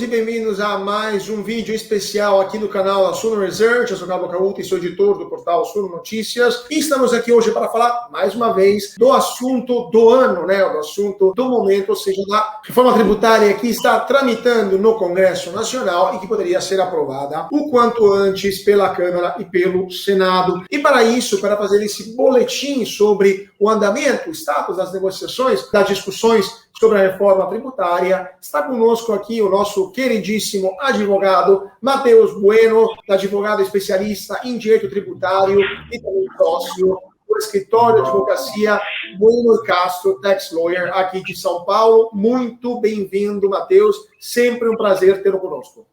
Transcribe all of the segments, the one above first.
bem-vindos a mais um vídeo especial aqui do canal da Suno Research. Eu sou Gabo Cauta e sou editor do portal Suno Notícias. E estamos aqui hoje para falar, mais uma vez, do assunto do ano, né? Do assunto do momento, ou seja, da reforma tributária que está tramitando no Congresso Nacional e que poderia ser aprovada o quanto antes pela Câmara e pelo Senado. E para isso, para fazer esse boletim sobre o andamento, o status das negociações, das discussões sobre a reforma tributária, está conosco aqui o nosso queridíssimo advogado Matheus Bueno, advogado especialista em direito tributário e também sócio do escritório de advocacia Bueno e Castro Tax Lawyer, aqui de São Paulo. Muito bem-vindo, Matheus. Sempre um prazer tê-lo conosco.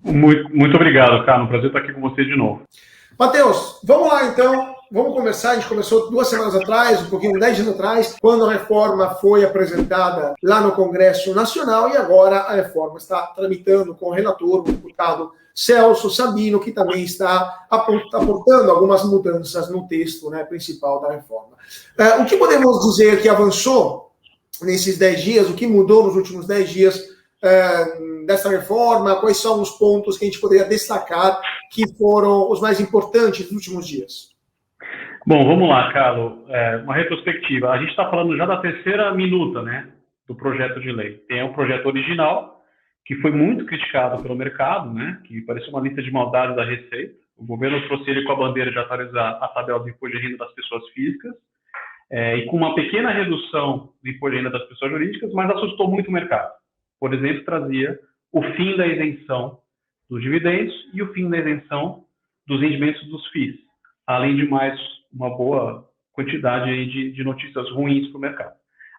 Muito obrigado, cara. Um prazer estar aqui com você de novo. Matheus, vamos lá então. Vamos começar, a gente começou 2 semanas atrás, um pouquinho, 10 dias atrás, quando a reforma foi apresentada lá no Congresso Nacional e agora a reforma está tramitando com o relator, o deputado Celso Sabino, que também está aportando algumas mudanças no texto, né, principal da reforma. O que podemos dizer que avançou nesses 10 dias, o que mudou nos últimos 10 dias dessa reforma, quais são os pontos que a gente poderia destacar que foram os mais importantes nos últimos dias? Bom, vamos lá, Carlos. Uma retrospectiva. A gente está falando já da terceira minuta, né, do projeto de lei. Tem o projeto original, que foi muito criticado pelo mercado, né, que parecia uma lista de maldades da Receita. O governo trouxe ele com a bandeira de atualizar a tabela do imposto de renda das pessoas físicas, e com uma pequena redução do imposto de renda das pessoas jurídicas, mas assustou muito o mercado. Por exemplo, trazia o fim da isenção dos dividendos e o fim da isenção dos rendimentos dos FIIs, além de mais uma boa quantidade aí de notícias ruins para o mercado.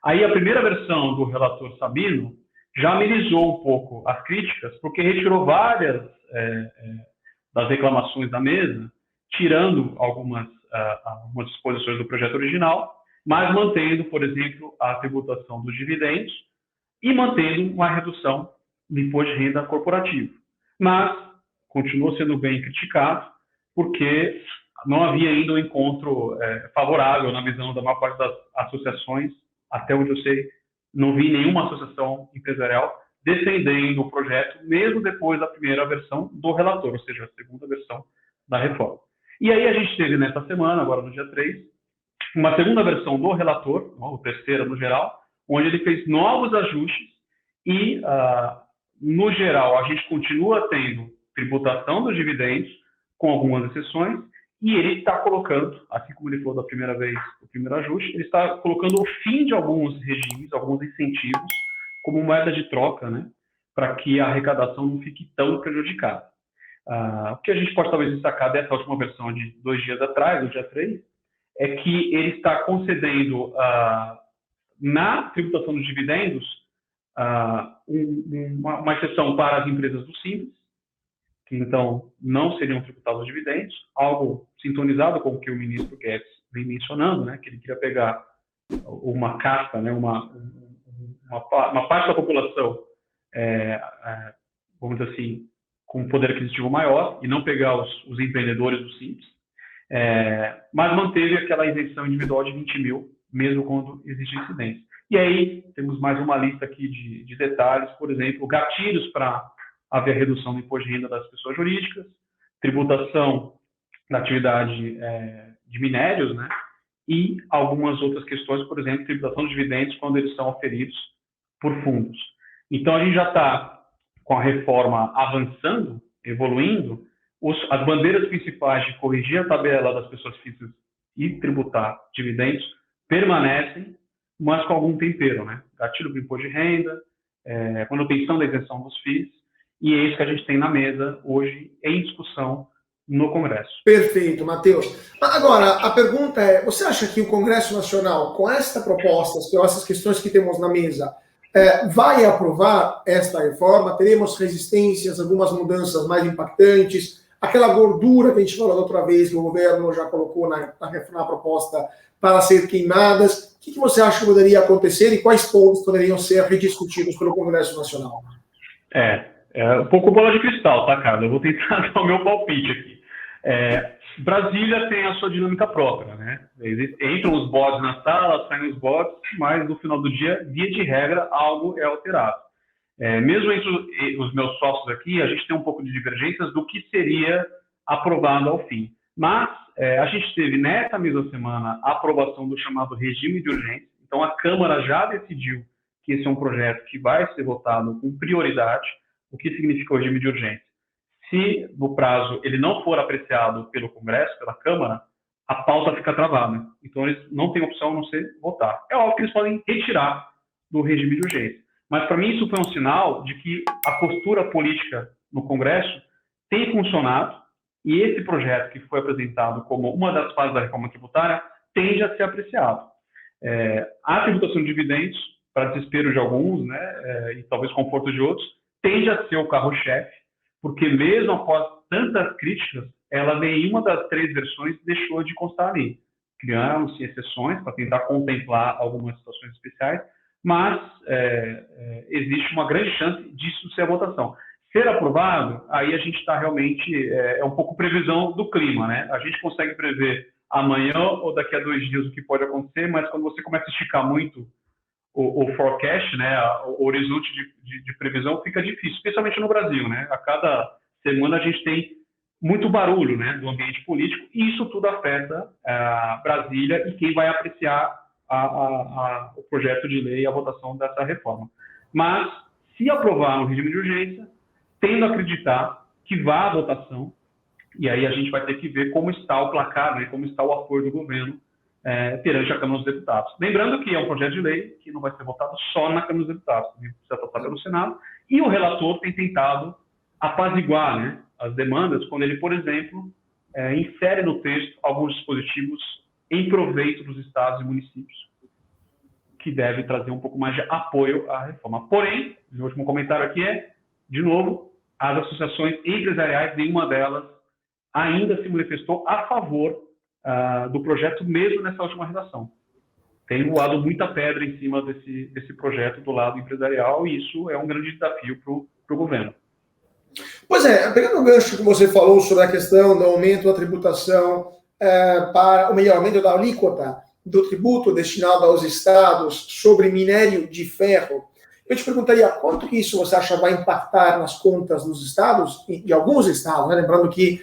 Aí a primeira versão do relator Sabino já amenizou um pouco as críticas, porque retirou várias das reclamações da mesa, tirando algumas disposições do projeto original, mas mantendo, por exemplo, a tributação dos dividendos e mantendo uma redução do imposto de renda corporativo. Mas continuou sendo bem criticado, porque não havia ainda um encontro favorável na visão da maior parte das associações. Até onde eu sei, não vi nenhuma associação empresarial defendendo o projeto, mesmo depois da primeira versão do relator, ou seja, a segunda versão da reforma. E aí a gente teve nesta semana, agora no dia 3, uma segunda versão do relator, ou terceira no geral, onde ele fez novos ajustes e, no geral, a gente continua tendo tributação dos dividendos, com algumas exceções, e ele está colocando, assim como ele falou da primeira vez, o primeiro ajuste, ele está colocando o fim de alguns regimes, alguns incentivos, como moeda de troca, né, para que a arrecadação não fique tão prejudicada. O que a gente pode talvez destacar dessa última versão de 2 dias atrás, no dia 3, é que ele está concedendo, na tributação dos dividendos, uma exceção para as empresas do Simples, que então não seriam tributados os dividendos, algo sintonizado com o que o ministro Guedes vem mencionando, né, que ele queria pegar uma casta, né, uma parte da população, vamos dizer assim, com poder aquisitivo maior, e não pegar os empreendedores do Simples, mas manteve aquela isenção individual de 20 mil, mesmo quando existe incidência. E aí temos mais uma lista aqui de detalhes, por exemplo, gatilhos para haver redução do imposto de renda das pessoas jurídicas, tributação da atividade de minérios, né, e algumas outras questões, por exemplo, tributação de dividendos quando eles são oferidos por fundos. Então, a gente já está com a reforma avançando, evoluindo, as bandeiras principais de corrigir a tabela das pessoas físicas e tributar dividendos permanecem, mas com algum tempero, né? Gatilho do imposto de renda, manutenção da isenção dos FIIs, e é isso que a gente tem na mesa hoje em discussão no Congresso. Perfeito, Matheus. Agora, a pergunta é, você acha que o Congresso Nacional, com esta proposta, com essas questões que temos na mesa, vai aprovar esta reforma? Teremos resistências, algumas mudanças mais impactantes, aquela gordura que a gente falou da outra vez, que o governo já colocou na proposta para ser queimadas. O que você acha que poderia acontecer e quais pontos poderiam ser rediscutidos pelo Congresso Nacional? Um pouco bola de cristal, tá, cara? Eu vou tentar dar o meu palpite aqui. Brasília tem a sua dinâmica própria, né? Entram os bodes na sala, saem os bodes, mas no final do dia, via de regra, algo é alterado. Mesmo entre os meus sócios aqui, a gente tem um pouco de divergências do que seria aprovado ao fim. Mas a gente teve nessa mesma semana a aprovação do chamado regime de urgência. Então, a Câmara já decidiu que esse é um projeto que vai ser votado com prioridade. O que significa o regime de urgência? Se, no prazo, ele não for apreciado pelo Congresso, pela Câmara, a pauta fica travada. Então, eles não têm opção a não ser votar. É óbvio que eles podem retirar do regime de urgência. Mas, para mim, isso foi um sinal de que a postura política no Congresso tem funcionado e esse projeto que foi apresentado como uma das fases da reforma tributária tende a ser apreciado. A tributação de dividendos, para desespero de alguns, né, e talvez conforto de outros, tende a ser o carro-chefe, porque mesmo após tantas críticas, ela nenhuma das 3 versões deixou de constar ali. Criaram-se exceções para tentar contemplar algumas situações especiais, mas existe uma grande chance disso ser a votação. Ser aprovado, aí a gente está realmente, um pouco previsão do clima, né? A gente consegue prever amanhã ou daqui a 2 dias o que pode acontecer, mas quando você começa a esticar muito o forecast, né, o horizonte de previsão, fica difícil, especialmente no Brasil, né? A cada semana a gente tem muito barulho, né, do ambiente político, e isso tudo afeta Brasília e quem vai apreciar o projeto de lei e a votação dessa reforma. Mas, se aprovar no regime de urgência, tendo a acreditar que vá à votação, e aí a gente vai ter que ver como está o placar, né, como está o apoio do governo perante a Câmara dos Deputados. Lembrando que é um projeto de lei que não vai ser votado só na Câmara dos Deputados, precisa passar pelo Senado, e o relator tem tentado apaziguar, né, as demandas quando ele, por exemplo, insere no texto alguns dispositivos em proveito dos estados e municípios, que deve trazer um pouco mais de apoio à reforma. Porém, o último comentário aqui de novo, as associações empresariais, nenhuma delas ainda se manifestou a favor do projeto, mesmo nessa última redação. Tem voado muita pedra em cima desse projeto do lado empresarial, e isso é um grande desafio para o governo. Pois pegando o gancho que você falou sobre a questão do aumento da tributação, para o melhoramento da alíquota do tributo destinado aos estados sobre minério de ferro, eu te perguntaria quanto que isso você acha vai impactar nas contas dos estados, de alguns estados, né? Lembrando que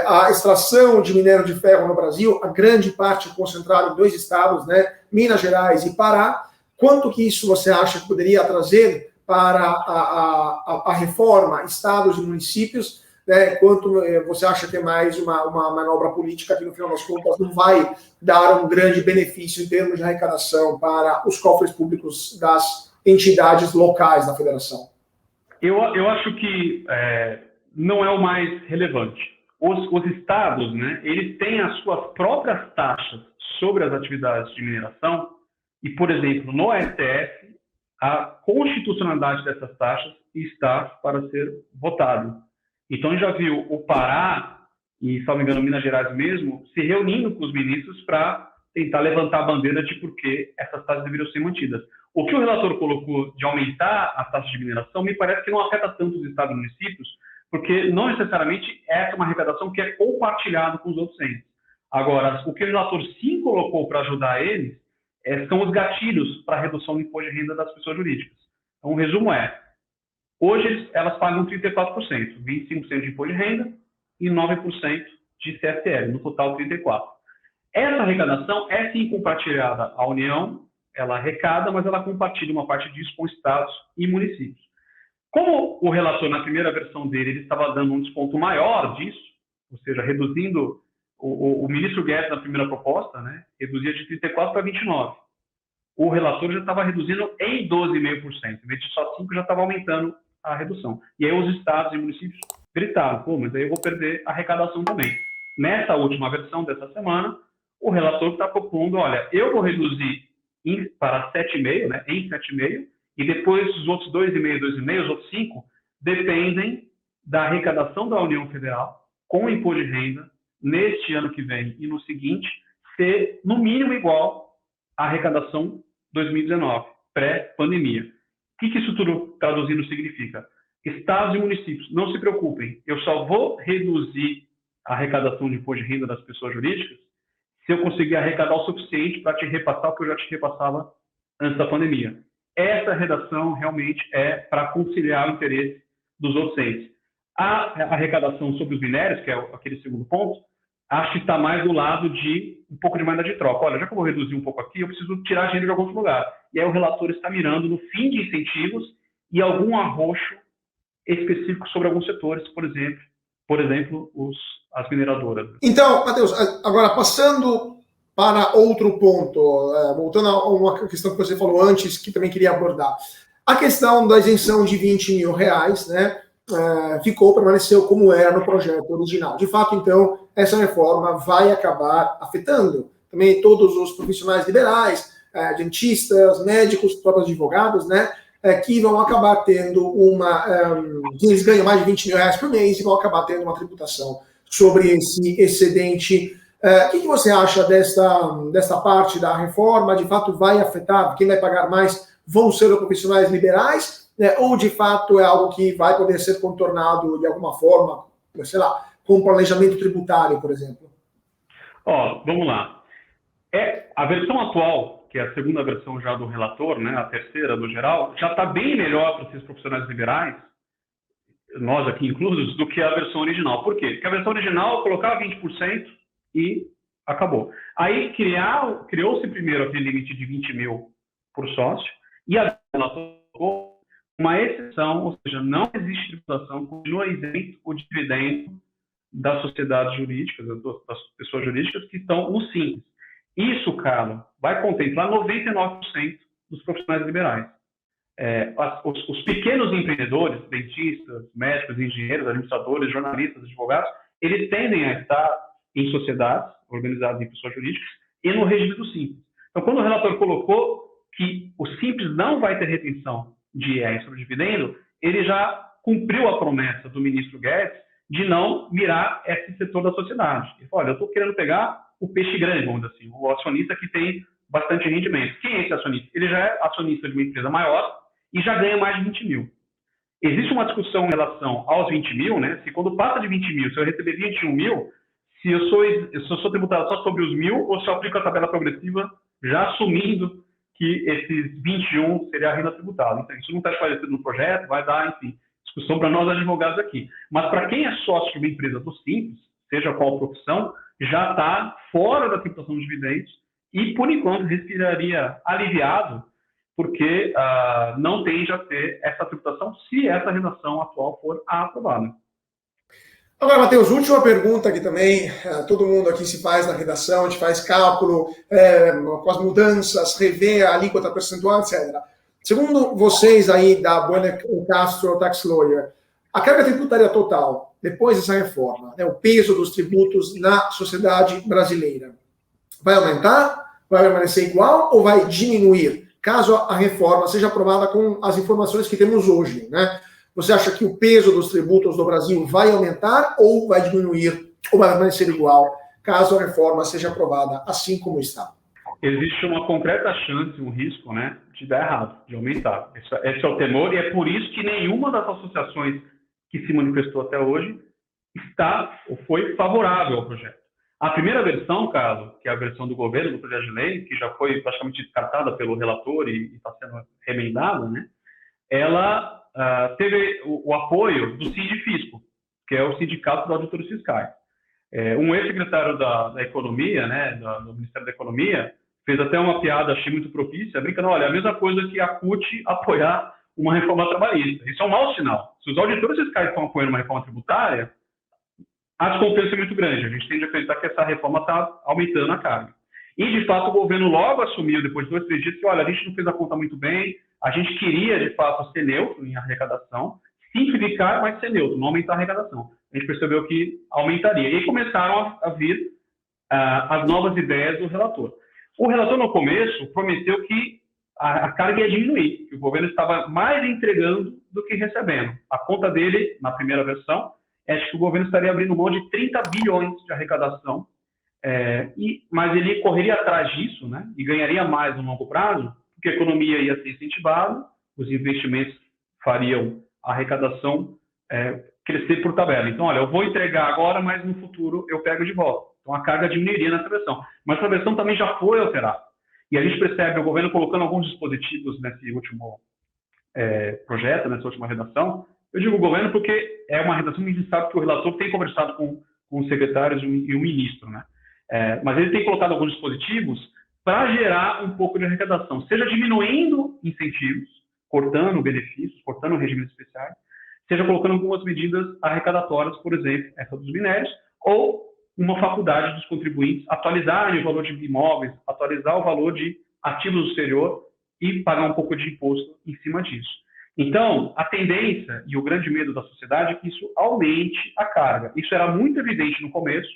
a extração de minério de ferro no Brasil, a grande parte é concentrada em 2 estados, né? Minas Gerais e Pará. Quanto que isso você acha que poderia trazer para a reforma, estados e municípios, né? Quanto você acha que é mais uma manobra política que, no final das contas, não vai dar um grande benefício em termos de arrecadação para os cofres públicos das entidades locais da federação? Eu acho que não é o mais relevante. Os estados, né, eles têm as suas próprias taxas sobre as atividades de mineração e, por exemplo, no STF, a constitucionalidade dessas taxas está para ser votado. Então, a gente já viu o Pará e, se não me engano, Minas Gerais mesmo, se reunindo com os ministros para tentar levantar a bandeira de por que essas taxas deveriam ser mantidas. O que o relator colocou de aumentar a taxa de mineração me parece que não afeta tanto os estados e municípios, porque não necessariamente essa é uma arrecadação que é compartilhada com os outros entes. Agora, o que o relator sim colocou para ajudar eles são os gatilhos para a redução do imposto de renda das pessoas jurídicas. Então, o resumo hoje elas pagam 34%, 25% de imposto de renda e 9% de CSL, no total 34%. Essa arrecadação é sim compartilhada à União, ela arrecada, mas ela compartilha uma parte disso com estados e municípios. Como o relator, na primeira versão dele, ele estava dando um desconto maior disso, ou seja, reduzindo, o ministro Guedes, na primeira proposta, né, reduzia de 34% para 29%. O relator já estava reduzindo em 12,5%. Em vez de só 5%, já estava aumentando a redução. E aí os estados e municípios gritaram, pô, mas aí eu vou perder a arrecadação também. Nessa última versão dessa semana, o relator está propondo, olha, eu vou reduzir para 7,5%, né, em 7,5%, e depois os outros 2,5%, 2,5%, os outros 5%, dependem da arrecadação da União Federal com o imposto de renda neste ano que vem e no seguinte, ser no mínimo igual à arrecadação 2019, pré-pandemia. O que isso tudo traduzindo significa? Estados e municípios, não se preocupem, eu só vou reduzir a arrecadação de imposto de renda das pessoas jurídicas se eu conseguir arrecadar o suficiente para te repassar o que eu já te repassava antes da pandemia. essa redação realmente é para conciliar o interesse dos outros entes. A arrecadação sobre os minérios, que é aquele segundo ponto, acho que está mais do lado de um pouco de moeda de troca. Olha, já que eu vou reduzir um pouco aqui, eu preciso tirar dinheiro de algum outro lugar. E aí o relator está mirando no fim de incentivos e algum arroxo específico sobre alguns setores, por exemplo, as mineradoras. Então, Matheus, agora passando para outro ponto, voltando a uma questão que você falou antes, que também queria abordar. A questão da isenção de R$20 mil, né, permaneceu como era no projeto original. De fato, então, essa reforma vai acabar afetando também todos os profissionais liberais, dentistas, médicos, próprios advogados, né, que vão acabar tendo que eles ganham mais de R$20 mil por mês e vão acabar tendo uma tributação sobre esse excedente. O que você acha desta parte da reforma? De fato, vai afetar? Quem vai pagar mais vão ser os profissionais liberais? Ou, de fato, é algo que vai poder ser contornado de alguma forma, sei lá, com planejamento tributário, por exemplo? Vamos lá. A versão atual, que é a segunda versão já do relator, né, a terceira do geral, já está bem melhor para esses profissionais liberais, nós aqui inclusos, do que a versão original. Por quê? Porque a versão original colocava 20% e acabou. Aí criou-se primeiro aquele limite de 20 mil por sócio, e a versão colocou uma exceção, ou seja, não existe tributação, continua isento o dividendo das sociedades jurídicas, das pessoas jurídicas que estão no Simples. Isso, Carlos, vai contemplar 99% dos profissionais liberais. Os pequenos empreendedores, dentistas, médicos, engenheiros, administradores, jornalistas, advogados, eles tendem a estar em sociedades organizadas em pessoas jurídicas e no regime do Simples. Então, quando o relator colocou que o Simples não vai ter retenção de IR sobre dividendo, ele já cumpriu a promessa do ministro Guedes de não mirar esse setor da sociedade. Ele falou, olha, eu estou querendo pegar o peixe grande, vamos dizer assim, o acionista que tem bastante rendimento. Quem é esse acionista? Ele já é acionista de uma empresa maior e já ganha mais de 20 mil. Existe uma discussão em relação aos 20 mil, né? Se quando passa de 20 mil, se eu receber 21 mil, se eu sou tributado só sobre os 1.000 ou se eu aplico a tabela progressiva já assumindo que esses 21 seria a renda tributada. Então, isso não está esclarecido no projeto, vai dar, enfim, discussão para nós advogados aqui. Mas para quem é sócio de uma empresa do Simples, seja qual profissão, já está fora da tributação de dividendos e, por enquanto, respiraria aliviado, porque não tende a ter essa tributação se essa redação atual for aprovada. Agora, Matheus, última pergunta aqui também. Todo mundo aqui se faz na redação, a gente faz cálculo com as mudanças, revê a alíquota percentual, etc. Segundo vocês aí da Buena Castro Tax Lawyer, a carga tributária total, depois dessa reforma, o peso dos tributos na sociedade brasileira, vai aumentar? Vai permanecer igual ou vai diminuir? Caso a reforma seja aprovada com as informações que temos hoje, né? Você acha que o peso dos tributos do Brasil vai aumentar ou vai diminuir ou vai permanecer igual, caso a reforma seja aprovada assim como está? Existe uma concreta chance, um risco, né, de dar errado, de aumentar. Esse é o temor e é por isso que nenhuma das associações que se manifestou até hoje está ou foi favorável ao projeto. A primeira versão, Carlos, que é a versão do governo do projeto de lei, que já foi praticamente descartada pelo relator e está sendo remendada, né, ela teve o apoio do Sindifisco, que é o Sindicato dos Auditores Fiscais. Um ex-secretário da Economia, né, do Ministério da Economia, fez até uma piada, achei muito propícia, brincando, olha, a mesma coisa que a CUT apoiar uma reforma trabalhista. Isso é um mau sinal. Se os auditores fiscais estão apoiando uma reforma tributária, a desconfiança é muito grande. A gente tende a acreditar que essa reforma está aumentando a carga. E, de fato, o governo logo assumiu, depois de 2, 3 dias, que, olha, a gente não fez a conta muito bem, a gente queria, de fato, ser neutro em arrecadação, simplificar, mas ser neutro, não aumentar a arrecadação. A gente percebeu que aumentaria. E começaram a vir as novas ideias do relator. O relator, no começo, prometeu que a carga ia diminuir, que o governo estava mais entregando do que recebendo. A conta dele, na primeira versão, é que o governo estaria abrindo mão de 30 bilhões de arrecadação, mas ele correria atrás disso, né, e ganharia mais no longo prazo, porque a economia ia ser incentivada, os investimentos fariam a arrecadação crescer por tabela. Então, olha, eu vou entregar agora, mas no futuro eu pego de volta. Então, a carga diminuiria nessa versão. Mas essa versão também já foi alterada. E a gente percebe o governo colocando alguns dispositivos nesse último projeto, nessa última redação. Eu digo governo porque é uma redação que a gente sabe que o relator tem conversado com os secretários e o ministro, né? Mas ele tem colocado alguns dispositivos para gerar um pouco de arrecadação, seja diminuindo incentivos, cortando benefícios, cortando regimes especiais, seja colocando algumas medidas arrecadatórias, por exemplo, essa dos minérios, ou uma faculdade dos contribuintes atualizarem o valor de imóveis, atualizar o valor de ativos do exterior e pagar um pouco de imposto em cima disso. Então, a tendência e o grande medo da sociedade é que isso aumente a carga. Isso era muito evidente no começo.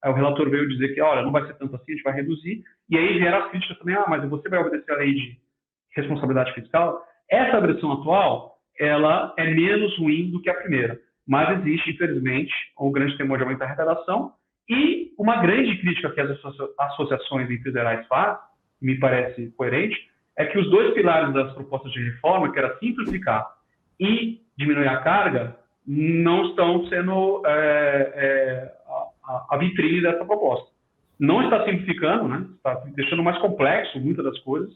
Aí o relator veio dizer que, olha, não vai ser tanto assim, a gente vai reduzir. E aí vieram as críticas também, mas você vai obedecer a lei de responsabilidade fiscal? Essa versão atual, ela é menos ruim do que a primeira. Mas existe, infelizmente, um grande temor de aumentar a arrecadação e uma grande crítica que as associações federais fazem, me parece coerente, é que os dois pilares das propostas de reforma, que era simplificar e diminuir a carga, não estão sendo a vitrine dessa proposta. Não está simplificando, né? Está deixando mais complexo muitas das coisas.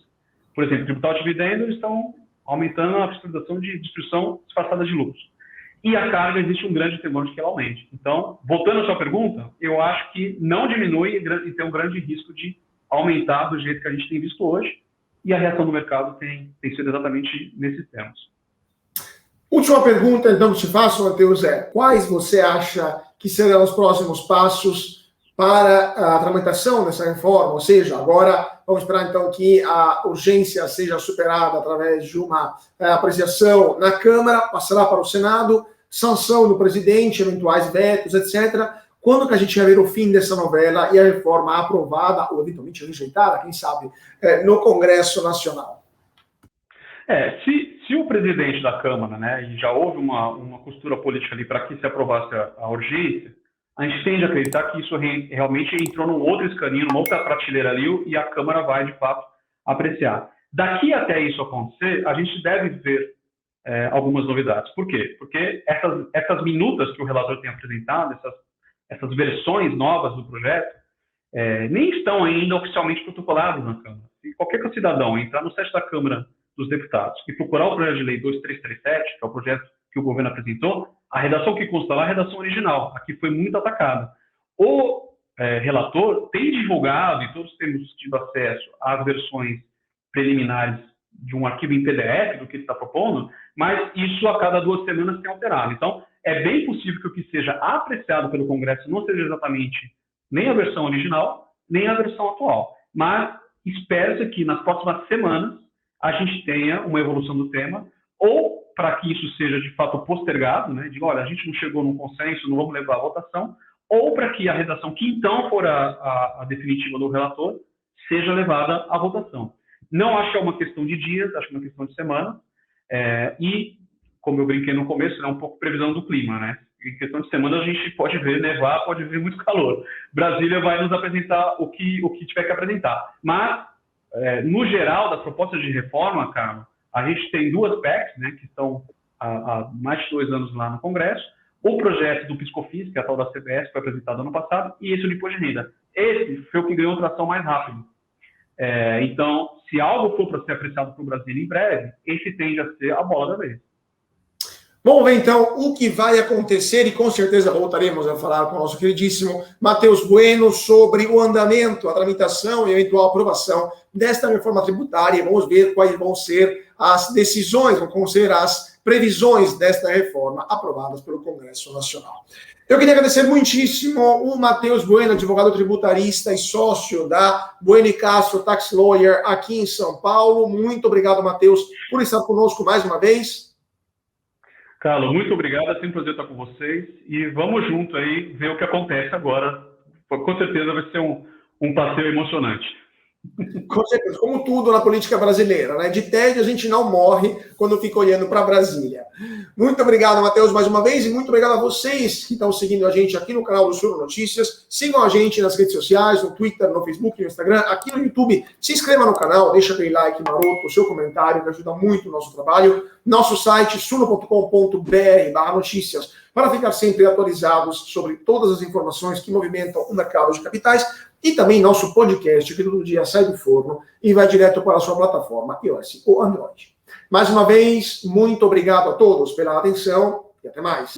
Por exemplo, tributar o dividendo, eles estão aumentando a fiscalização de distribuição disfarçada de lucros. E a carga, existe um grande temor de que ela aumente. Então, voltando à sua pergunta, eu acho que não diminui e tem um grande risco de aumentar do jeito que a gente tem visto hoje, e a reação do mercado tem sido exatamente nesses termos. Última pergunta, então, que te faço, Matheus, quais você acha que serão os próximos passos para a tramitação dessa reforma? Ou seja, agora vamos esperar, então, que a urgência seja superada através de uma apreciação na Câmara, passará para o Senado, sanção do presidente, eventuais vetos, etc. Quando que a gente vai ver o fim dessa novela e a reforma aprovada, ou eventualmente rejeitada, quem sabe, no Congresso Nacional? Se o presidente da Câmara, né, e já houve uma costura política ali para que se aprovasse a urgência, a gente tende a acreditar que isso realmente entrou num outro escaninho, numa outra prateleira ali, e a Câmara vai, de fato, apreciar. Daqui até isso acontecer, a gente deve ver algumas novidades. Por quê? Porque essas minutas que o relator tem apresentado, essas versões novas do projeto, nem estão ainda oficialmente protocoladas na Câmara. Se qualquer cidadão entrar no site da Câmara dos Deputados e procurar o projeto de lei 2337, que é o projeto que o governo apresentou, a redação que consta lá é a redação original, a que foi muito atacada. O relator tem divulgado, e todos temos tido acesso às versões preliminares de um arquivo em PDF do que ele está propondo, mas isso a cada 2 semanas tem alterado. Então, é bem possível que o que seja apreciado pelo Congresso não seja exatamente nem a versão original, nem a versão atual. Mas espera-se que nas próximas semanas a gente tenha uma evolução do tema, ou para que isso seja de fato postergado, né? De, olha, a gente não chegou num consenso, não vamos levar à votação, ou para que a redação que então for a definitiva do relator seja levada à votação. Não acho que é uma questão de dias, acho que é uma questão de semana, e, como eu brinquei no começo, é um pouco previsão do clima, né? Em questão de semana a gente pode ver nevar, pode ver muito calor. Brasília vai nos apresentar o que tiver que apresentar. Mas, no geral, das propostas de reforma, Carlos, a gente tem 2 PECs, né, que estão há mais de 2 anos lá no Congresso. O projeto do PiscoFins, que é a tal da CBS, que foi apresentado ano passado, e esse do imposto de renda. Esse foi o que ganhou tração mais rápido. Então, se algo for para ser apreciado para o Brasil em breve, esse tende a ser a bola da vez. Vamos ver, então, o que vai acontecer, e com certeza voltaremos a falar com o nosso queridíssimo Matheus Bueno sobre o andamento, a tramitação e a eventual aprovação desta reforma tributária. Vamos ver quais vão ser as decisões, vão ser as previsões desta reforma aprovadas pelo Congresso Nacional. Eu queria agradecer muitíssimo o Matheus Bueno, advogado tributarista e sócio da Bueno & Castro Tax Lawyer aqui em São Paulo. Muito obrigado, Matheus, por estar conosco mais uma vez. Carlos, muito obrigado, é sempre um prazer estar com vocês e vamos junto aí ver o que acontece agora. Com certeza vai ser um passeio emocionante. Com certeza, como tudo na política brasileira, né? De tédio a gente não morre quando fica olhando para Brasília. Muito obrigado, Matheus, mais uma vez, e muito obrigado a vocês que estão seguindo a gente aqui no canal do Suno Notícias. Sigam a gente nas redes sociais, no Twitter, no Facebook, no Instagram, aqui no YouTube. Se inscreva no canal, deixa aquele like maroto, o seu comentário, que ajuda muito o nosso trabalho. Nosso site, suno.com.br/notícias. para ficar sempre atualizados sobre todas as informações que movimentam o mercado de capitais e também nosso podcast, que todo dia sai do forno e vai direto para a sua plataforma iOS ou Android. Mais uma vez, muito obrigado a todos pela atenção e até mais.